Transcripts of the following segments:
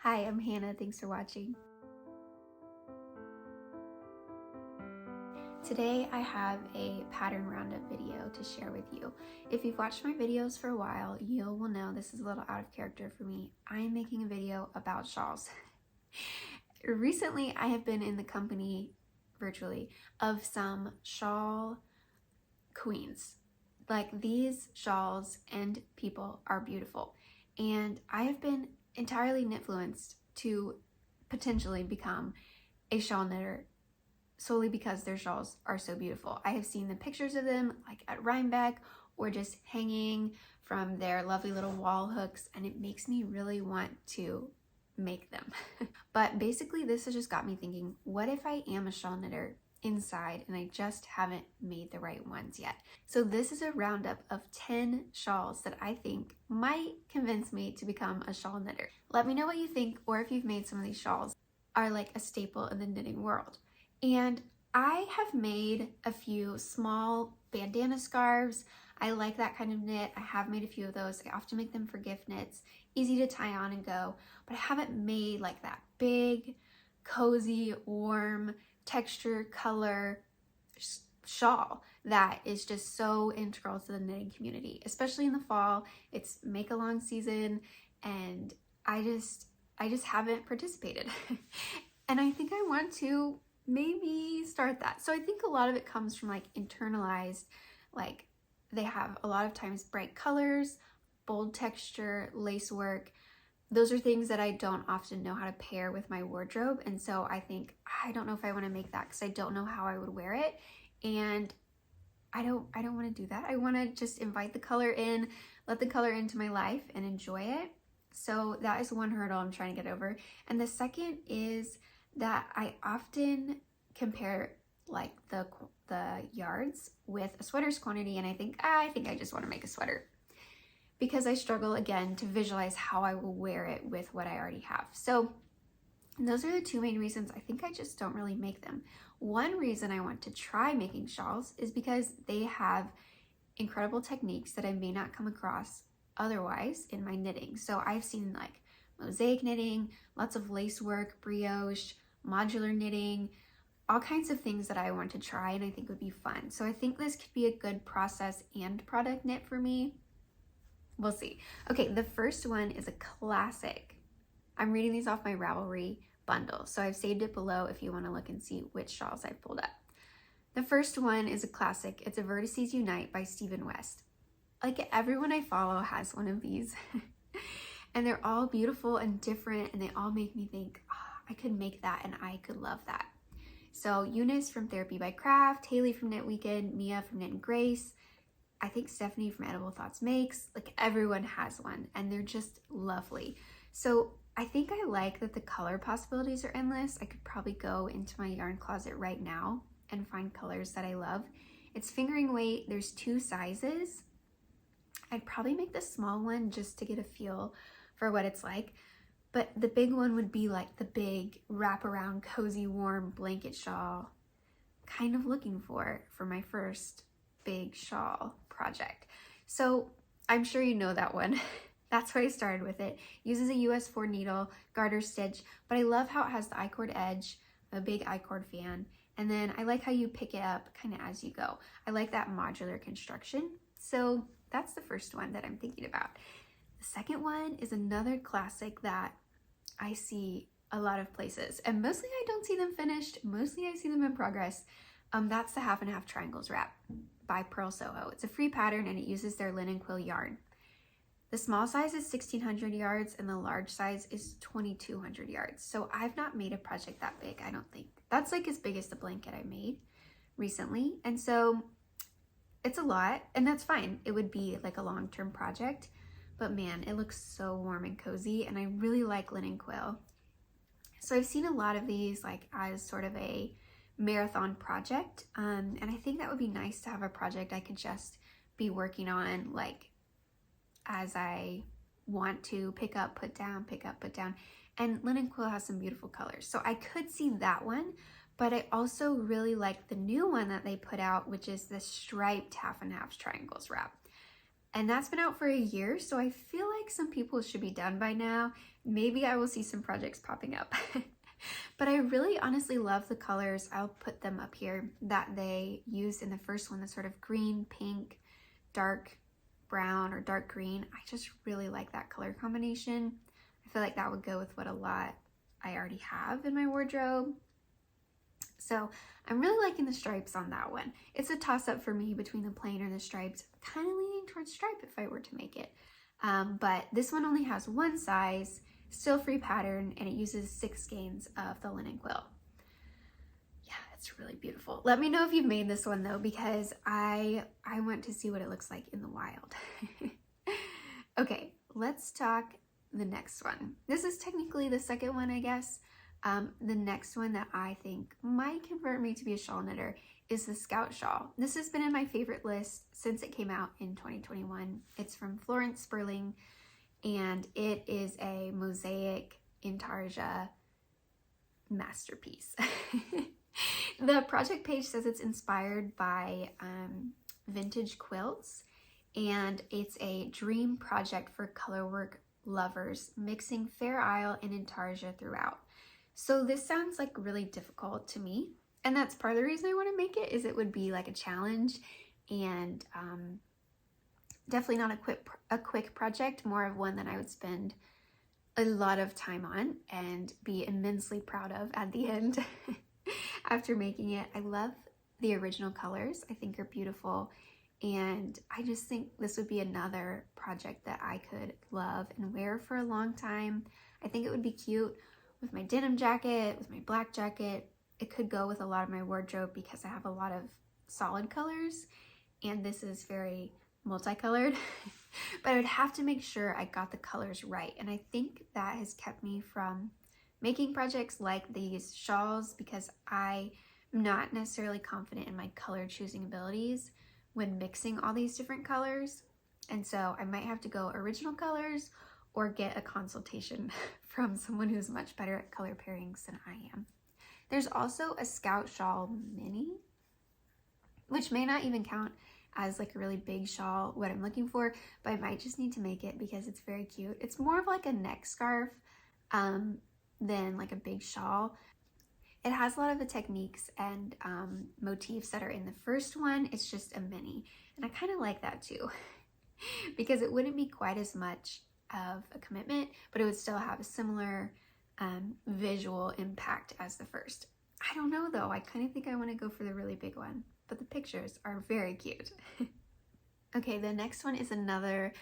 Hi, I'm Hannah. Thanks for watching. Today I have a pattern roundup video to share with you. If you've watched my videos for a while, you will know this is a little out of character for me. I am making a video about shawls. Recently, I have been in the company, virtually, of some shawl queens. Like, these shawls and people are beautiful. And I have been entirely influenced to potentially become a shawl knitter solely because their shawls are so beautiful. I have seen the pictures of them like at Rhinebeck or just hanging from their lovely little wall hooks, and it makes me really want to make them. But basically this has just got me thinking, what if I am a shawl knitter inside and I just haven't made the right ones yet? So this is a roundup of 10 shawls that I think might convince me to become a shawl knitter. Let me know what you think, or if you've made some of these shawls are like a staple in the knitting world. And I have made a few small bandana scarves. I like that kind of knit. I have made a few of those. I often make them for gift knits, easy to tie on and go, but I haven't made like that big, cozy, warm, texture, color shawl that is just so integral to the knitting community, especially in the fall. It's make-along season, and I just haven't participated. And I think I want to maybe start that. So I think a lot of it comes from like internalized, like they have a lot of times bright colors, bold texture, lace work. Those are things that I don't often know how to pair with my wardrobe. And so I think, I don't know if I want to make that because I don't know how I would wear it. And I don't want to do that. I want to just invite the color in, let the color into my life and enjoy it. So that is one hurdle I'm trying to get over. And the second is that I often compare like the yards with a sweater's quantity, and I think I just want to make a sweater because I struggle again to visualize how I will wear it with what I already have. So those are the two main reasons I think I just don't really make them. One reason I want to try making shawls is because they have incredible techniques that I may not come across otherwise in my knitting. So I've seen like mosaic knitting, lots of lace work, brioche, modular knitting, all kinds of things that I want to try and I think would be fun. So I think this could be a good process and product knit for me. We'll see. Okay, the first one is a classic. I'm reading these off my Ravelry bundle, so I've saved it below if you want to look and see which shawls I've pulled up. The first one is a classic. It's a Vertices Unite by Stephen West. Like, everyone I follow has one of these. And they're all beautiful and different, and they all make me think, oh, I could make that and I could love that. So Eunice from Therapy by Craft, Haley from Knit Weekend, Mia from Knit and Grace, I think Stephanie from Edible Thoughts makes, like everyone has one and they're just lovely. So I think I like that the color possibilities are endless. I could probably go into my yarn closet right now and find colors that I love. It's fingering weight, there's 2 sizes. I'd probably make the small one just to get a feel for what it's like. But the big one would be like the big wraparound, cozy, warm blanket shawl. Kind of looking for my first big shawl project. So I'm sure you know that one. That's why I started with it. Uses a US 4 needle, garter stitch, but I love how it has the I-cord edge, a big I-cord fan. And then I like how you pick it up kind of as you go. I like that modular construction. So that's the first one that I'm thinking about. The second one is another classic that I see a lot of places, and mostly I don't see them finished, mostly I see them in progress. That's the Half and Half Triangles wrap by Purl Soho. It's a free pattern and it uses their linen quill yarn. The small size is 1600 yards and the large size is 2200 yards. So I've not made a project that big, I don't think. That's like as big as the blanket I made recently. And so it's a lot, and that's fine. It would be like a long-term project, but man, it looks so warm and cozy, and I really like linen quill. So I've seen a lot of these like as sort of a marathon project, and I think that would be nice to have a project I could just be working on like as I want to pick up, put down, pick up, put down. And linen quill has some beautiful colors, so I could see that one. But I also really like the new one that they put out, which is the striped Half and Half Triangles wrap. And that's been out for a year, so I feel like some people should be done by now. Maybe I will see some projects popping up. But I really honestly love the colors. I'll put them up here that they used in the first one, the sort of green, pink, dark brown or dark green. I just really like that color combination. I feel like that would go with what a lot I already have in my wardrobe. So I'm really liking the stripes on that one. It's a toss-up for me between the plain or the stripes. Kind of leaning towards stripe if I were to make it. But this one only has one size, still free pattern, and it uses 6 skeins of the linen quilt. Yeah, it's really beautiful. Let me know if you've made this one though, because I want to see what it looks like in the wild. Okay, let's talk the next one. This is technically the second one, I guess. The next one that I think might convert me to be a shawl knitter is the Scout Shawl. This has been in my favorite list since it came out in 2021. It's from Florence Spurling, and it is a mosaic intarsia masterpiece. The project page says it's inspired by vintage quilts, and it's a dream project for colorwork lovers, mixing Fair Isle and intarsia throughout. So this sounds like really difficult to me, and that's part of the reason I want to make it, is it would be like a challenge, and definitely not a quick project, more of one that I would spend a lot of time on and be immensely proud of at the end after making it. I love the original colors. I think are beautiful, and I just think this would be another project that I could love and wear for a long time. I think it would be cute with my denim jacket, with my black jacket. It could go with a lot of my wardrobe because I have a lot of solid colors, and this is very multicolored. But I would have to make sure I got the colors right, and I think that has kept me from making projects like these shawls, because I am not necessarily confident in my color choosing abilities when mixing all these different colors. And so I might have to go original colors or get a consultation from someone who's much better at color pairings than I am. There's also a Scout Shawl Mini, which may not even count as like a really big shawl, what I'm looking for, but I might just need to make it because it's very cute. It's more of like a neck scarf than like a big shawl. It has a lot of the techniques and motifs that are in the first one. It's just a mini, and I kind of like that too because it wouldn't be quite as much of a commitment, but it would still have a similar visual impact as the first. I don't know though, I kind of think I want to go for the really big one, but the pictures are very cute. Okay, the next one is another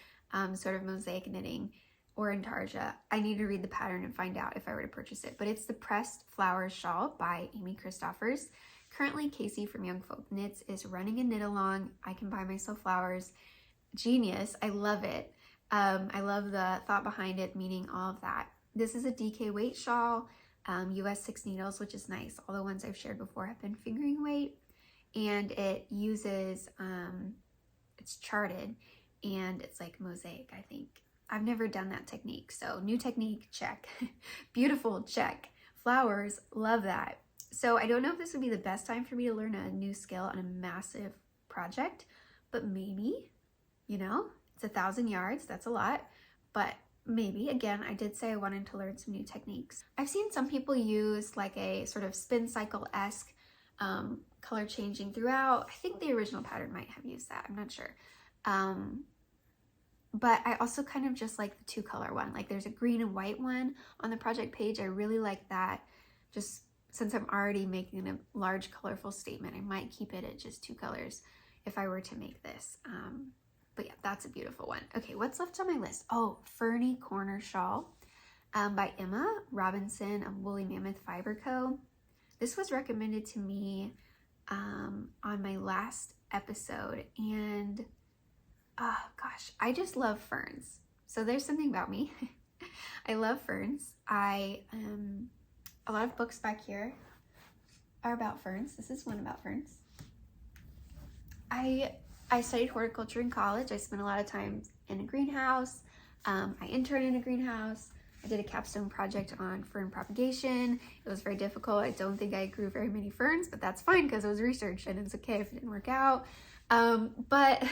sort of mosaic knitting or intarsia. I need to read the pattern and find out if I were to purchase it, but it's the Pressed Flowers Shawl by Aimee Christophers. Currently, Casey from Young Folk Knits is running a knit along. I can buy myself flowers. Genius, I love it. I love the thought behind it, meaning all of that. This is a DK weight shawl, US 6 needles, which is nice. All the ones I've shared before have been fingering weight, and it uses, it's charted, and it's like mosaic, I think. I've never done that technique, so new technique, check. Beautiful, check. Flowers, love that. So I don't know if this would be the best time for me to learn a new skill on a massive project, but maybe, you know, it's 1,000 yards, that's a lot, but maybe. Again, I did say I wanted to learn some new techniques. I've seen some people use like a sort of spin cycle-esque color changing throughout. I think the original pattern might have used that, I'm not sure. But I also kind of just like the 2-color one. Like there's a green and white one on the project page. I really like that. Just since I'm already making a large colorful statement, I might keep it at just 2 colors if I were to make this. But yeah, that's a beautiful one. Okay, what's left on my list? Oh, Ferny Corner Shawl by Emma Robinson of Woolly Mammoth Fiber Co. This was recommended to me on my last episode, and oh gosh, I just love ferns. So there's something about me. I love ferns. A lot of books back here are about ferns. This is one about ferns. I studied horticulture in college. I spent a lot of time in a greenhouse. I interned in a greenhouse. I did a capstone project on fern propagation. It was very difficult. I don't think I grew very many ferns, but that's fine because it was research and it's okay if it didn't work out. But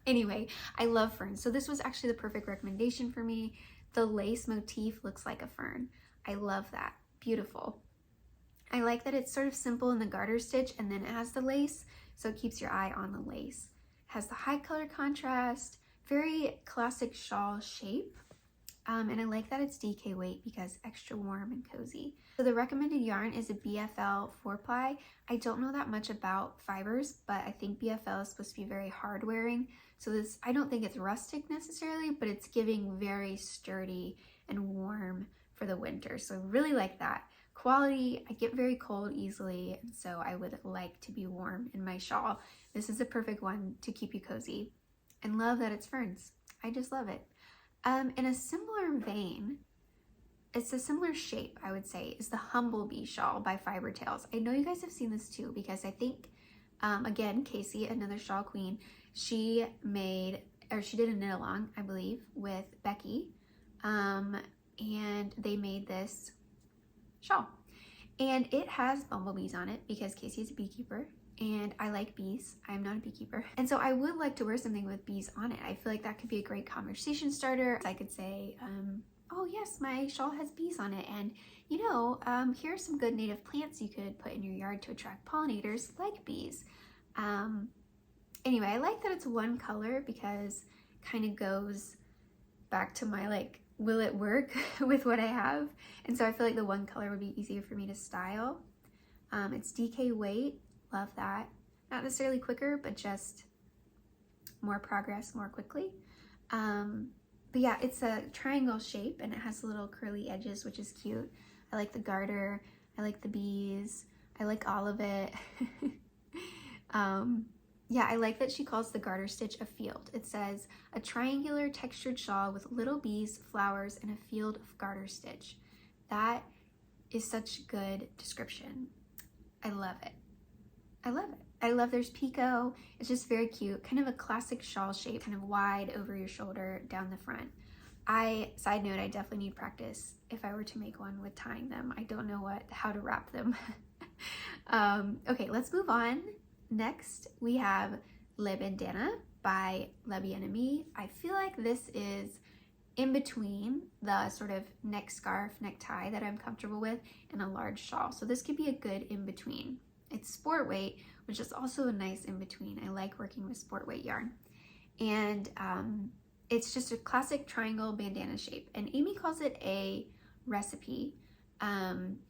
Anyway, I love ferns. So this was actually the perfect recommendation for me. The lace motif looks like a fern. I love that. Beautiful. I like that it's sort of simple in the garter stitch and then it has the lace, so it keeps your eye on the lace. It has the high color contrast, very classic shawl shape. And I like that it's DK weight because extra warm and cozy. So the recommended yarn is a BFL 4-ply. I don't know that much about fibers, but I think BFL is supposed to be very hard wearing. So this, I don't think it's rustic necessarily, but it's giving very sturdy and warm for the winter. So I really like that. Quality, I get very cold easily, and so I would like to be warm in my shawl. This is a perfect one to keep you cozy. And love that it's ferns. I just love it. In a similar vein, it's a similar shape, I would say, is the Humblebi shawl by Fiber Tales. I know you guys have seen this too, because I think, again, Casey, another shawl queen, she did a knit along, I believe, with Becky, and they made this shawl. And it has bumblebees on it because Casey is a beekeeper. And I like bees. I'm not a beekeeper. And so I would like to wear something with bees on it. I feel like that could be a great conversation starter. I could say, oh yes, my shawl has bees on it. And you know, here are some good native plants you could put in your yard to attract pollinators like bees. Anyway, I like that it's one color because it kind of goes back to my like, will it work with what I have? And so I feel like the one color would be easier for me to style. It's DK weight. Love that. Not necessarily quicker, but just more progress more quickly. But yeah, it's a triangle shape and it has little curly edges, which is cute. I like the garter. I like the bees. I like all of it. Yeah, I like that she calls the garter stitch a field. It says, a triangular textured shawl with little bees, flowers, and a field of garter stitch. That is such a good description. I love it. I love it. I love there's picot. It's just very cute. Kind of a classic shawl shape, kind of wide over your shoulder, down the front. Side note, I definitely need practice if I were to make one with tying them. I don't know how to wrap them. Okay, let's move on. Next, we have Le Bandana by Lumbee and Aimee. I feel like this is in between the sort of neck scarf, neck tie that I'm comfortable with and a large shawl. So this could be a good in-between. It's sport weight, which is also a nice in-between. I like working with sport weight yarn. And it's just a classic triangle bandana shape. And Aimee calls it a recipe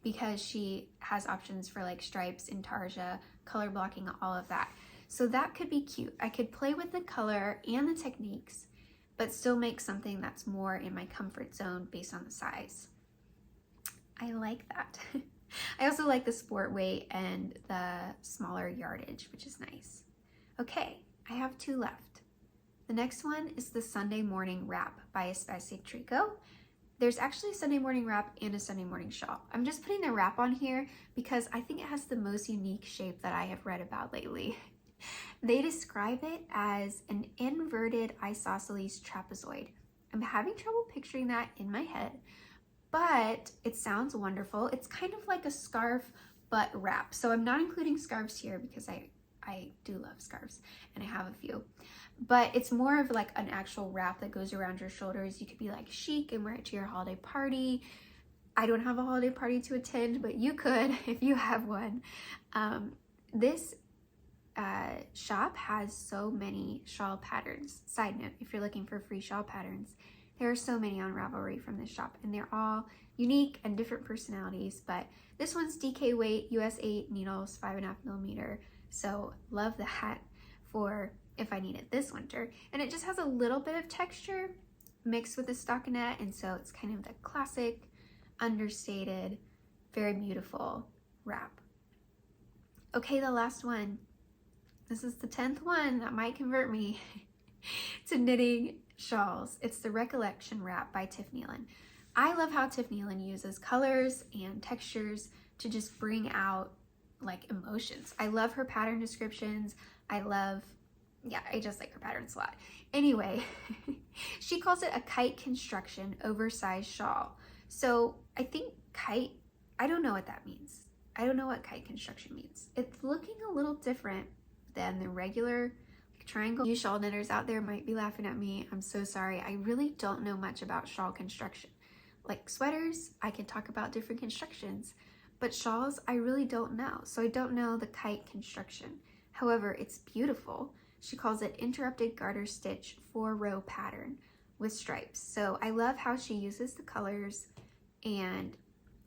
because she has options for like stripes, intarsia, color blocking, all of that. So that could be cute. I could play with the color and the techniques, but still make something that's more in my comfort zone based on the size. I like that. I also like the sport weight and the smaller yardage, which is nice. Okay, I have two left. The next one is the Sunday Morning Wrap by Espace Tricot. There's actually a Sunday morning wrap and a Sunday morning shawl. I'm just putting the wrap on here because I think it has the most unique shape that I have read about lately. They describe it as an inverted isosceles trapezoid. I'm having trouble picturing that in my head, but it sounds wonderful. It's kind of like a scarf, but wrap. So I'm not including scarves here because I do love scarves and I have a few, but it's more of like an actual wrap that goes around your shoulders. You could be like chic and wear it to your holiday party. I don't have a holiday party to attend, but you could if you have one. This shop has so many shawl patterns. Side note, if you're looking for free shawl patterns, there are so many on Ravelry from this shop and they're all unique and different personalities, but this one's DK weight, US 8 needles, 5.5mm. So love the hat for if I need it this winter. And it just has a little bit of texture mixed with the stockinette, and so it's kind of the classic, understated, very beautiful wrap. Okay, the last one. This is the 10th one that might convert me to knitting shawls. It's the Recollection wrap by Neilan. I love how Neilan uses colors and textures to just bring out like emotions. I love her pattern descriptions. I just like her patterns a lot. Anyway, she calls it a kite construction oversized shawl. So I think kite, I don't know what that means. I don't know what kite construction means. It's looking a little different than the regular triangle. You shawl knitters out there might be laughing at me. I'm so sorry. I really don't know much about shawl construction. Like sweaters, I can talk about different constructions, but shawls, I really don't know. So I don't know the kite construction. However, it's beautiful. She calls it interrupted garter stitch 4-row pattern with stripes. So I love how she uses the colors, and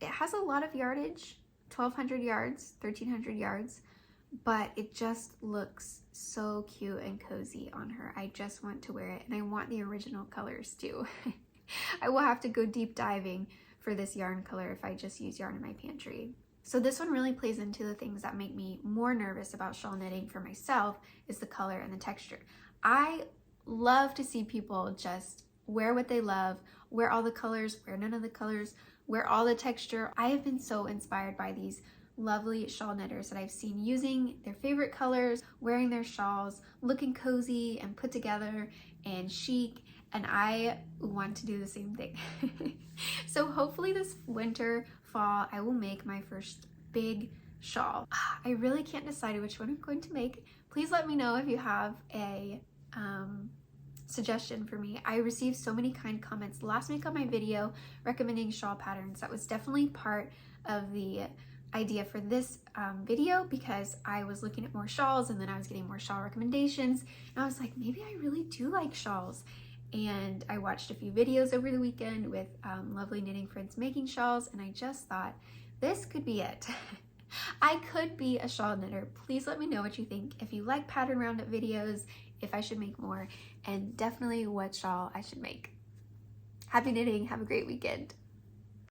it has a lot of yardage, 1,200 yards, 1,300 yards, but it just looks so cute and cozy on her. I just want to wear it, and I want the original colors too. I will have to go deep diving for this yarn color if I just use yarn in my pantry. So this one really plays into the things that make me more nervous about shawl knitting for myself, is the color and the texture. I love to see people just wear what they love, wear all the colors, wear none of the colors, wear all the texture. I have been so inspired by these lovely shawl knitters that I've seen using their favorite colors, wearing their shawls, looking cozy and put together and chic, and I want to do the same thing. So hopefully this winter, fall, I will make my first big shawl. I really can't decide which one I'm going to make. Please let me know if you have a suggestion for me. I received so many kind comments last week on my video recommending shawl patterns. That was definitely part of the idea for this video, because I was looking at more shawls and then I was getting more shawl recommendations, and I was like, maybe I really do like shawls. And I watched a few videos over the weekend with lovely knitting friends making shawls, and I just thought this could be it. I could be a shawl knitter. Please let me know what you think. If you like pattern roundup videos, if I should make more, and definitely what shawl I should make. Happy knitting. Have a great weekend.